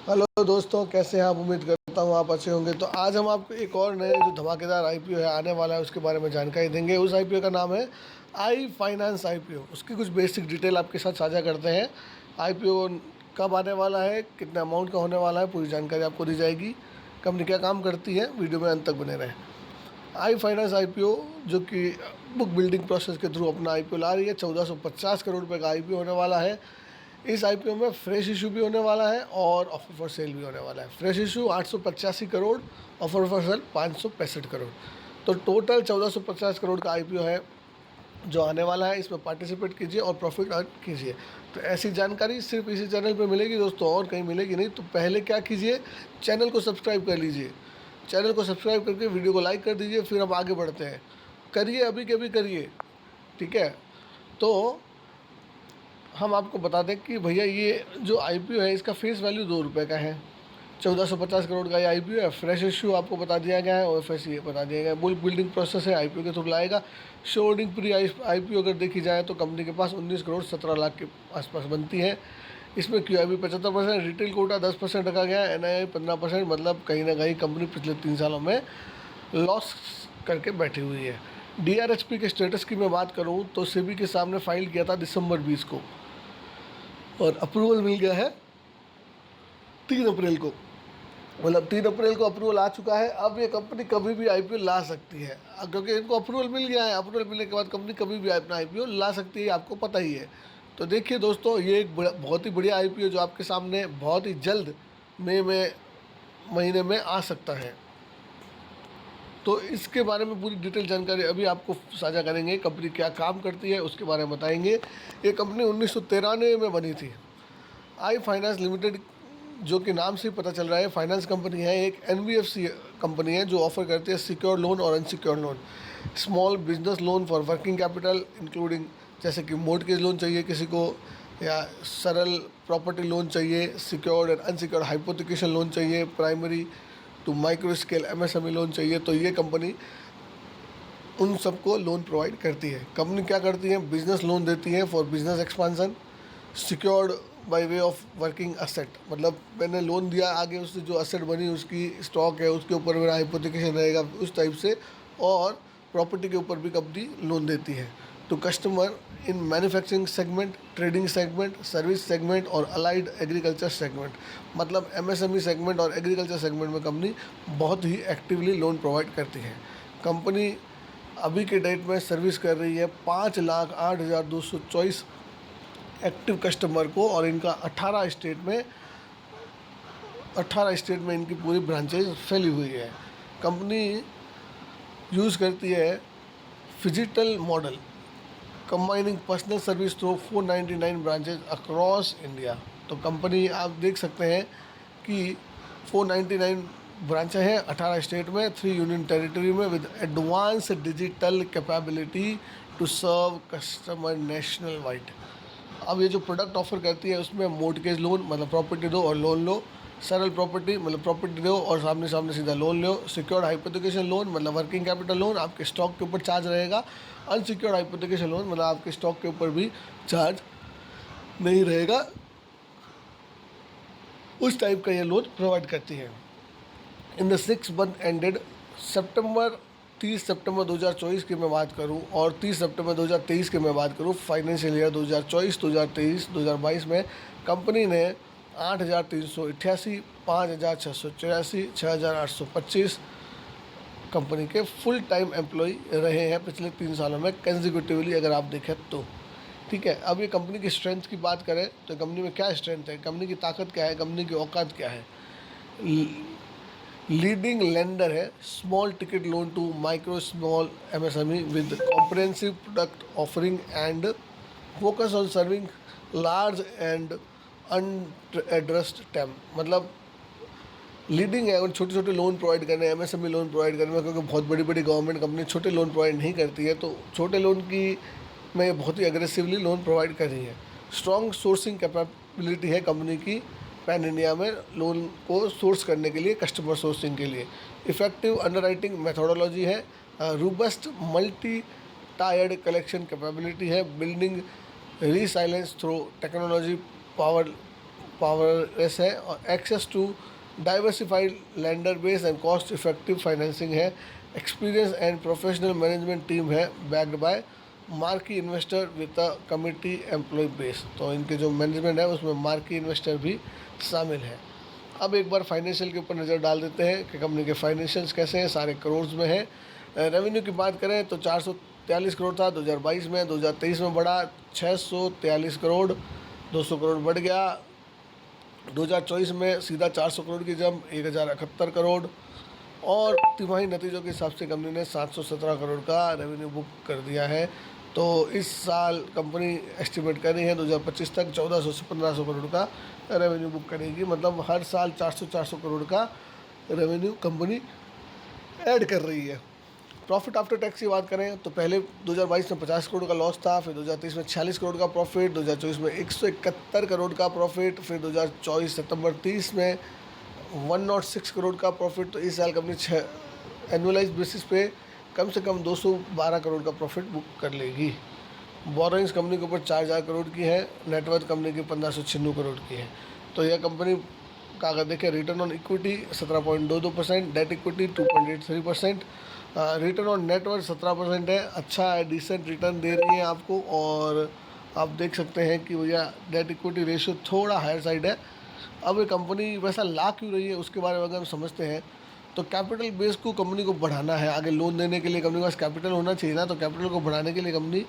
Hello दोस्तों, कैसे हैं आप? उम्मीद करता हूँ आप अच्छे होंगे। तो आज हम आपको एक और नए जो धमाकेदार आईपीओ है आने वाला है उसके बारे में जानकारी देंगे। उस आईपीओ का नाम है आई फाइनेंस आईपीओ। उसकी कुछ बेसिक डिटेल आपके साथ साझा करते हैं। आईपीओ कब आने वाला है, कितना अमाउंट का होने वाला है, पूरी जानकारी आपको दी जाएगी। कंपनी क्या काम करती है, वीडियो में अंत तक बने रहें। आई फाइनेंस आईपीओ जो कि बुक बिल्डिंग प्रोसेस के थ्रू अपना आईपीओ ला रही है, 1450 करोड़ रुपये का आईपीओ होने वाला है। इस आईपीओ में फ्रेश इशू भी होने वाला है और ऑफर फॉर सेल भी होने वाला है। Fresh issue 885 crore, offer for sale 565 crore. तो टोटल 1450 करोड़ का आईपीओ है जो आने वाला है। इसमें पार्टिसिपेट कीजिए और प्रॉफिट अर्न कीजिए। तो ऐसी जानकारी सिर्फ इसी चैनल पे मिलेगी दोस्तों, और कहीं मिलेगी नहीं। तो पहले क्या कीजिए, चैनल को सब्सक्राइब कर लीजिए। चैनल को सब्सक्राइब करके वीडियो को लाइक कर दीजिए, फिर हम आगे बढ़ते हैं। करिए, अभी के अभी करिए, ठीक है। तो हम आपको बता दें कि भैया ये जो आईपीओ है इसका फेस वैल्यू 2 रुपये का है। 1450 करोड़ का ये आईपीओ है। फ्रेश इशू आपको बता दिया गया है और एफएस ये बता दिया गया है। बुक बिल्डिंग प्रोसेस है, आईपीओ के थ्रू लाएगा। शोर्डिंग प्री आईपीओ अगर देखी जाए तो कंपनी के पास 19 करोड़ 17 लाख के आसपास बनती है। इसमें क्यूआईबी 75%, रिटेल कोटा 10% रखा गया है, एनआईआई 15%। मतलब कहीं ना कहीं कंपनी पिछले 3 सालों में लॉस करके बैठी हुई है। डीआरएचपी के स्टेटस की मैं बात करूं तो सेबी के सामने फाइल किया था दिसंबर 20 को और अप्रूवल मिल गया है 3 अप्रैल को। मतलब 3 अप्रैल को अप्रूवल आ चुका है। अब ये कंपनी कभी भी आईपीओ ला सकती है, क्योंकि इनको अप्रूवल मिल गया है। अप्रूवल मिलने के बाद कंपनी कभी भी अपना आईपीओ ला सकती है, आपको पता ही है। तो देखिए दोस्तों, ये एक बहुत ही बढ़िया आईपीओ जो आपके सामने बहुत ही जल्द मई महीने में आ सकता है। तो इसके बारे में पूरी डिटेल जानकारी अभी आपको साझा करेंगे। कंपनी क्या काम करती है उसके बारे में बताएंगे। ये कंपनी 1993 में बनी थी। आई फाइनेंस लिमिटेड, जो कि नाम से ही पता चल रहा है फाइनेंस कंपनी है, एक एनबीएफसी कंपनी है जो ऑफर करती है सिक्योर लोन और unsecured loan. Small business loan for working capital including, जैसे कि मोर्टगेज लोन चाहिए किसी को, या सरल प्रॉपर्टी लोन चाहिए, secured and unsecured hypothecation loan चाहिए, primary to micro scale MSME loan चाहिए। तो ये कंपनी उन सबको लोन प्रोवाइड करती है। कंपनी क्या करती है, बिजनेस लोन देती है for business expansion, secured by way of working asset. मतलब मैंने लोन दिया, आगे उससे जो असेट बनी उसकी स्टॉक है उसके ऊपर मेरा हाइपोथिकेशन रहेगा, उस टाइप से। और प्रॉपर्टी के ऊपर भी कंपनी लोन देती है to customer in manufacturing segment, trading segment, service segment और अलाइड एग्रीकल्चर सेगमेंट। मतलब एमएसएमई सेगमेंट और एग्रीकल्चर सेगमेंट में कंपनी बहुत ही एक्टिवली लोन प्रोवाइड करती है। कंपनी अभी के डेट में सर्विस कर रही है 5,08,224 एक्टिव कस्टमर को, और इनका 18 स्टेट में इनकी पूरी ब्रांचेज फैली हुई है। कंपनी यूज़ करती है phygital model combining personal service through 499 branches across India. तो कंपनी आप देख सकते हैं कि 499 ब्रांचें हैं 18 स्टेट में, 3 यूनियन टेरिटरी में, with advance digital capability to serve customer national wide. अब ये जो प्रोडक्ट ऑफर करती है उसमें मोर्टगेज लोन, मतलब प्रॉपर्टी दो और लोन लो, सरल प्रॉपर्टी मतलब प्रॉपर्टी दो और सामने सामने सीधा लोन लो, सिक्योर्ड हाइपोथिकेशन लोन मतलब वर्किंग कैपिटल लोन, आपके स्टॉक के ऊपर चार्ज रहेगा, अनसिक्योर्ड हाइपोथिकेशन लोन मतलब आपके स्टॉक के ऊपर भी चार्ज नहीं रहेगा, उस टाइप का ये लोन प्रोवाइड करती है। इन द 6 मंथ एंडेड सितंबर 30 सितंबर 2024 की मैं बात करूं और 30 सितंबर 2023 की मैं बात करूं, फाइनेंशियल ईयर 2024 2023 2022 में कंपनी ने 8,388, 5,684, 6,825 कंपनी के फुल टाइम एम्प्लॉय रहे हैं पिछले 3 सालों में कंसेक्यूटिवली, अगर आप देखें तो। ठीक है, अब ये कंपनी की स्ट्रेंथ की बात करें तो कंपनी में क्या स्ट्रेंथ है, कंपनी की ताकत क्या है, कंपनी की औकात क्या है। लीडिंग लेंडर है small ticket loan to micro small MSME with comprehensive product offering and focus on serving large and unaddressed TAM. मतलब लीडिंग है और छोटे छोटे लोन प्रोवाइड करने, एमएसएमई लोन प्रोवाइड करने में, क्योंकि बहुत बड़ी बड़ी गवर्नमेंट कंपनी छोटे लोन प्रोवाइड नहीं करती है, तो छोटे लोन की में बहुत ही अग्रेसिवली लोन प्रोवाइड कर रही है। स्ट्रॉन्ग सोर्सिंग कैपेबिलिटी है कंपनी की पैन इंडिया में लोन को सोर्स करने के लिए, कस्टमर सोर्सिंग के लिए। इफेक्टिव अंडरराइटिंग मेथोडोलॉजी है, robust multi tiered collection capability है, building resilience through technology power powerless है और access to diversified lender base and cost effective financing है। Experience and professional management team है, backed by marquee investor with a committee employ base. तो इनके जो management है उसमें मार्की इन्वेस्टर भी शामिल है। अब एक बार फाइनेंशियल के ऊपर नज़र डाल देते हैं कि कंपनी के फाइनेंशियल्स कैसे हैं, सारे करोड़ में हैं। रेवेन्यू की बात करें तो 443 करोड़ था 2022 में, 2023 में बढ़ा 643 करोड़, 200 करोड़ बढ़ गया। 2024 में सीधा 400 करोड़ की जम 1071 करोड़, और तिमाही नतीजों के हिसाब से कंपनी ने 717 करोड़ का रेवेन्यू बुक कर दिया है। तो इस साल कंपनी एस्टिमेट कर रही है 2025 तक 1400 से 1500 करोड़ का रेवेन्यू बुक करेगी। मतलब हर साल 400 करोड़ का रेवेन्यू कंपनी ऐड कर रही है। प्रॉफिट आफ्टर टैक्स की बात करें तो पहले 2022 में 50 करोड़ का लॉस था, फिर 2023 में 46 करोड़ का प्रॉफिट, 2024 में 171 करोड़ का प्रॉफिट, फिर 2024 सितंबर 30 में 106 करोड़ का प्रॉफिट। तो इस साल कंपनी एनुअलाइज बेसिस पे कम से कम 212 करोड़ का प्रॉफिट बुक कर लेगी। बोरोइंग्स कंपनी के ऊपर 4000 करोड़ की है, नेटवर्थ कंपनी की 1596 करोड़ की है। तो यह कंपनी का अगर देखें return on equity 17.22%, debt equity 2.83%, return on net worth 17% है। अच्छा है, डिसेंट रिटर्न दे रही है आपको। और आप देख सकते हैं कि भैया डेट इक्विटी रेशियो थोड़ा हायर साइड है। अब ये कंपनी वैसा ला क्यों रही है उसके बारे में अगर हम समझते हैं तो कैपिटल बेस को कंपनी को बढ़ाना है। आगे लोन देने के लिए कंपनी के पास कैपिटल होना चाहिए ना, तो कैपिटल को बढ़ाने के लिए कंपनी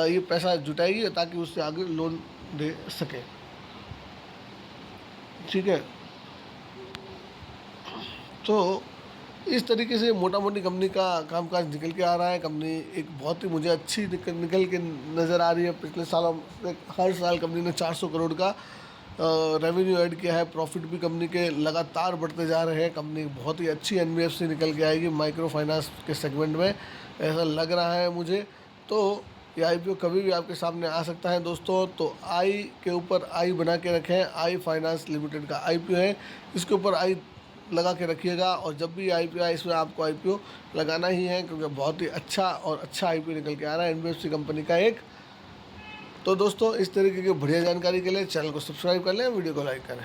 ये पैसा जुटाएगी ताकि उससे आगे लोन दे सके। ठीक है, तो इस तरीके से मोटा मोटी कंपनी का कामकाज निकल के आ रहा है। कंपनी एक बहुत ही मुझे अच्छी निकल के नज़र आ रही है। पिछले सालों में हर साल कंपनी ने 400 करोड़ का रेवेन्यू ऐड किया है। प्रॉफिट भी कंपनी के लगातार बढ़ते जा रहे हैं। कंपनी बहुत ही अच्छी एनबीएफसी निकल के आएगी माइक्रो फाइनेंस के सेगमेंट में, ऐसा लग रहा है मुझे। तो ये आईपीओ कभी भी आपके सामने आ सकता है दोस्तों। तो आई के ऊपर आई बना के रखें, आई फाइनेंस लिमिटेड का आईपीओ है, इसके ऊपर आई लगा के रखिएगा। और जब भी आईपीओ आए इसमें आपको आईपीओ लगाना ही है, क्योंकि बहुत ही अच्छा आईपीओ निकल के आ रहा है एनबीएफसी कंपनी का एक। तो दोस्तों इस तरीके की बढ़िया जानकारी के लिए चैनल को सब्सक्राइब कर लें, वीडियो को लाइक करें।